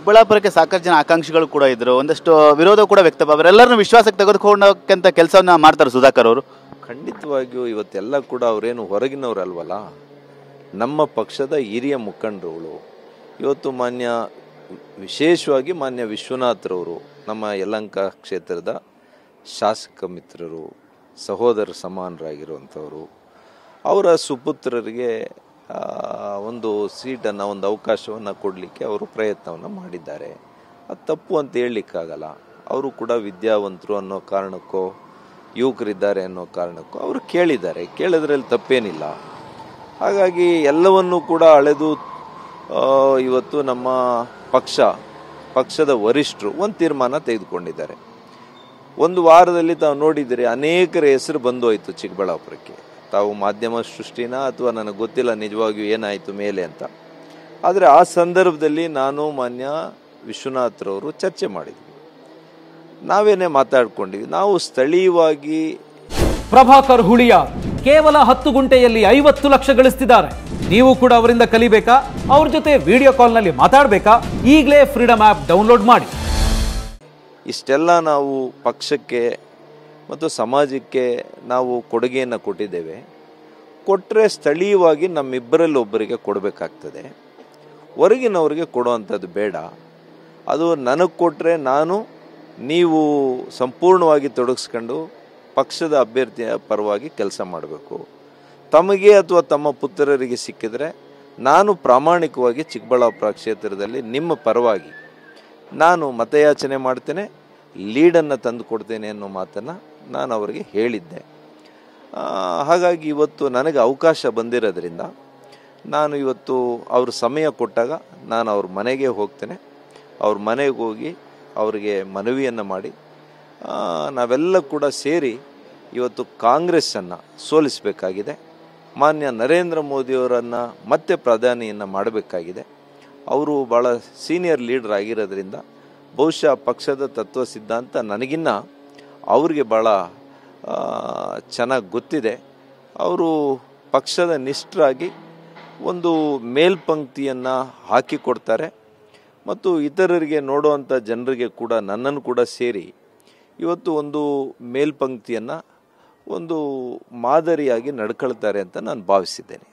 ಚಿಕ್ಕಬಳ್ಳಾಪುರಕ್ಕೆ ಸಾಕಷ್ಟು ಜನ ಆಕಾಂಕ್ಷಿಗಳು ಕೂಡ ಇದ್ರು, ಒಂದಷ್ಟು ವಿರೋಧ ಕೂಡ ವ್ಯಕ್ತ, ಅವರೆಲ್ಲರನ್ನು ವಿಶ್ವಾಸಕ್ಕೆ ತೆಗೆದುಕೊಂಡಂತ ಕೆಲಸವನ್ನ ಮಾಡ್ತಾರೆ ಸುಧಾಕರ್ ಅವರು. ಖಂಡಿತವಾಗಿಯೂ ಇವತ್ತೆಲ್ಲ ಕೂಡ ಅವರೇನು ಹೊರಗಿನವರಲ್ವಲ್ಲ, ನಮ್ಮ ಪಕ್ಷದ ಹಿರಿಯ ಮುಖಂಡರುಗಳು. ಇವತ್ತು ವಿಶೇಷವಾಗಿ ಮಾನ್ಯ ವಿಶ್ವನಾಥ್ರವರು ನಮ್ಮ ಯಲಹಂಕ ಕ್ಷೇತ್ರದ ಶಾಸಕ ಮಿತ್ರರು, ಸಹೋದರ ಸಮಾನರಾಗಿರುವಂಥವರು. ಅವರ ಸುಪುತ್ರರಿಗೆ ಒಂದು ಸೀಟನ್ನು, ಒಂದು ಅವಕಾಶವನ್ನು ಕೊಡಲಿಕ್ಕೆ ಅವರು ಪ್ರಯತ್ನವನ್ನು ಮಾಡಿದ್ದಾರೆ. ಅದು ತಪ್ಪು ಅಂತ ಹೇಳಲಿಕ್ಕಾಗಲ್ಲ. ಅವರು ಕೂಡ ವಿದ್ಯಾವಂತರು ಅನ್ನೋ ಕಾರಣಕ್ಕೋ, ಯುವಕರಿದ್ದಾರೆ ಅನ್ನೋ ಕಾರಣಕ್ಕೋ ಅವರು ಕೇಳಿದ್ದಾರೆ. ಕೇಳಿದ್ರಲ್ಲಿ ತಪ್ಪೇನಿಲ್ಲ. ಹಾಗಾಗಿ ಎಲ್ಲವನ್ನೂ ಕೂಡ ಅಳೆದು ಇವತ್ತು ನಮ್ಮ ಪಕ್ಷದ ವರಿಷ್ಠರು ಒಂದು ತೀರ್ಮಾನ ತೆಗೆದುಕೊಂಡಿದ್ದಾರೆ. ಒಂದು ವಾರದಲ್ಲಿ ತಾವು ನೋಡಿದರೆ ಅನೇಕರ ಹೆಸರು ಬಂದೋಯ್ತು ಚಿಕ್ಕಬಳ್ಳಾಪುರಕ್ಕೆ. ತಾವು ಮಾಧ್ಯಮ ಸೃಷ್ಟಿನ ಅಥವಾ ನನಗೆ ಗೊತ್ತಿಲ್ಲ ನಿಜವಾಗಿಯೂ ಏನಾಯಿತು ಮೇಲೆ ಅಂತ. ಆದರೆ ಆ ಸಂದರ್ಭದಲ್ಲಿ ನಾನು ಮಾನ್ಯ ವಿಶ್ವನಾಥ್ರವರು ಚರ್ಚೆ ಮಾಡಿದ್ವಿ. ನಾವೇನೇ ಮಾತಾಡ್ಕೊಂಡಿವಿ, ನಾವು ಸ್ಥಳೀಯವಾಗಿ ಪ್ರಭಾಕರ್ ಹುಳಿಯ ಕೇವಲ 10 ಗುಂಟೆಯಲ್ಲಿ 50 ಲಕ್ಷ ಗಳಿಸ್ತಿದ್ದಾರೆ. ನೀವು ಕೂಡ ಅವರಿಂದ ಕಲಿಬೇಕಾ? ಅವ್ರ ಜೊತೆ ವಿಡಿಯೋ ಕಾಲ್ನಲ್ಲಿ ಮಾತಾಡಬೇಕಾ? ಈಗಲೇ ಫ್ರೀಡಮ್ ಆ್ಯಪ್ ಡೌನ್ಲೋಡ್ ಮಾಡಿ. ಇಷ್ಟೆಲ್ಲ ನಾವು ಪಕ್ಷಕ್ಕೆ ಮತ್ತು ಸಮಾಜಕ್ಕೆ ನಾವು ಕೊಡುಗೆಯನ್ನು ಕೊಟ್ಟಿದ್ದೇವೆ. ಕೊಟ್ಟರೆ ಸ್ಥಳೀಯವಾಗಿ ನಮ್ಮಿಬ್ಬರಲ್ಲಿ ಒಬ್ಬರಿಗೆ ಕೊಡಬೇಕಾಗ್ತದೆ. ಹೊರಗಿನವ್ರಿಗೆ ಕೊಡುವಂಥದ್ದು ಬೇಡ. ಅದು ನನಗೆ ಕೊಟ್ಟರೆ ನೀವು ಸಂಪೂರ್ಣವಾಗಿ ತೊಡಗಿಸ್ಕೊಂಡು ಪಕ್ಷದ ಅಭ್ಯರ್ಥಿಯ ಪರವಾಗಿ ಕೆಲಸ ಮಾಡಬೇಕು. ತಮಗೆ ಅಥವಾ ತಮ್ಮ ಪುತ್ರರಿಗೆ ಸಿಕ್ಕಿದರೆ ನಾನು ಪ್ರಾಮಾಣಿಕವಾಗಿ ಚಿಕ್ಕಬಳ್ಳಾಪುರ ಕ್ಷೇತ್ರದಲ್ಲಿ ನಿಮ್ಮ ಪರವಾಗಿ ನಾನು ಮತಯಾಚನೆ ಮಾಡ್ತೇನೆ, ಲೀಡನ್ನು ತಂದು ಕೊಡ್ತೇನೆ ಅನ್ನೋ ಮಾತನ್ನು ನಾನು ಅವರಿಗೆ ಹೇಳಿದ್ದೆ. ಹಾಗಾಗಿ ಇವತ್ತು ನನಗೆ ಅವಕಾಶ ಬಂದಿರೋದ್ರಿಂದ ನಾನು ಇವತ್ತು ಅವ್ರ ಸಮಯ ಕೊಟ್ಟಾಗ ನಾನು ಅವ್ರ ಮನೆಗೆ ಹೋಗ್ತೇನೆ. ಅವ್ರ ಮನೆಗೆ ಹೋಗಿ ಅವರಿಗೆ ಮನವಿಯನ್ನು ಮಾಡಿ ನಾವೆಲ್ಲ ಕೂಡ ಸೇರಿ ಇವತ್ತು ಕಾಂಗ್ರೆಸ್ಸನ್ನು ಸೋಲಿಸಬೇಕಾಗಿದೆ. ಮಾನ್ಯ ನರೇಂದ್ರ ಮೋದಿಯವರನ್ನು ಮತ್ತೆ ಪ್ರಧಾನಿಯನ್ನು ಮಾಡಬೇಕಾಗಿದೆ. ಅವರು ಭಾಳ ಸೀನಿಯರ್ ಲೀಡರ್ ಆಗಿರೋದ್ರಿಂದ ಬಹುಶಃ ಪಕ್ಷದ ತತ್ವ ಸಿದ್ಧಾಂತ ನನಗಿನ್ನ ಅವ್ರಿಗೆ ಭಾಳ ಚೆನ್ನಾಗಿ ಗೊತ್ತಿದೆ. ಅವರು ಪಕ್ಷದ ನಿಷ್ಠರಾಗಿ ಒಂದು ಮೇಲ್ಪಂಕ್ತಿಯನ್ನು ಹಾಕಿಕೊಡ್ತಾರೆ ಮತ್ತು ಇತರರಿಗೆ ನೋಡುವಂಥ ಜನರಿಗೆ ಕೂಡ ನನ್ನನ್ನು ಕೂಡ ಸೇರಿ ಇವತ್ತು ಒಂದು ಮೇಲ್ಪಂಕ್ತಿಯನ್ನು ಒಂದು ಮಾದರಿಯಾಗಿ ನಡ್ಕೊಳ್ತಾರೆ ಅಂತ ನಾನು ಭಾವಿಸಿದ್ದೇನೆ.